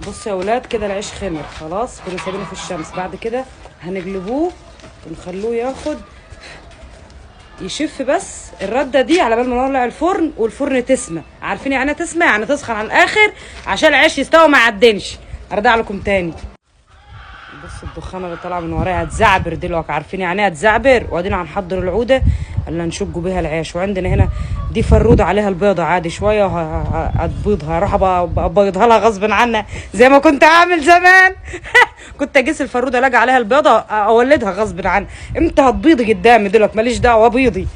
بصوا يا ولاد كده العيش خمر خلاص، كنا سايبينه في الشمس. بعد كده هنقلبوه ونخلوه ياخد يشف بس الرده دي على بال ما نولع الفرن والفرن تسمى. عارفين يعني تسمى؟ يعني تسخن على الاخر عشان العيش يستوي ما يعدنش. ارجع لكم تاني. بص الدخانه اللي طالعه من ورايا هتزعبر دلوقتي. عارفين يعني ايه هتزعبر؟ وادينا هنحضر العوده اللي هنشق بيها العيش. وعندنا هنا دي فروده عليها البيضه عادي شويه هتبيضها. هروح ابيضها لها غصب عنها زي ما كنت عامل زمان. كنت اجيس الفروده الاقي عليها البيضه اولدها غصب عنها. امتى هتبيضي قدامي دلوقتي؟ ماليش دعوه بيضي.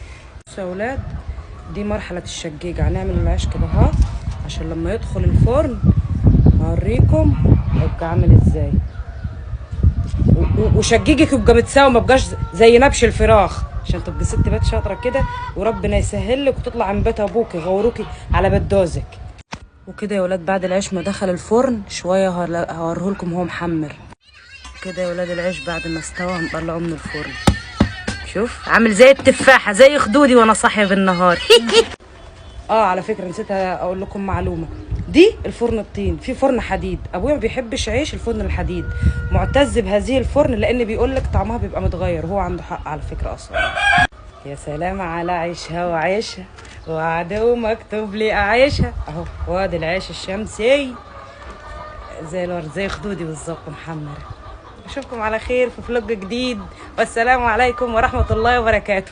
بصوا يا اولاد دي مرحله الشقيق. هنعمل العيش كده اهو عشان لما يدخل الفرن هوريكم هيبقى عامل ازاي. وشقيقك يبقى متساوي، ما بقاش زي نبش الفراخ، عشان تبقى ست بيت شاطره كده وربنا يسهل لك وتطلع من بيت ابوك يغوروكي على بيت جوزك. وكده يا ولاد بعد العيش ما دخل الفرن شويه هوريهولكم هو محمر كده. يا ولاد العيش بعد ما استوى هنطلعه من الفرن. شوف عامل زي التفاحه زي خدودي وانا صاحيه بالنهار. على فكره نسيت اقول لكم معلومه. دي الفرن الطين، في فرن حديد. ابويا ما بيحبش عيش الفرن الحديد، معتز بهذه الفرن لان بيقول لك طعمها بيبقى متغير. هو عنده حق على فكره اصلا. يا سلام على عيشها وعيشها وعدو مكتوب لي اعيشها اهو. وادي العيش الشمسي زي الورد زي خدودي بالظبط محمر. اشوفكم على خير في فلوج جديد، والسلام عليكم ورحمه الله وبركاته.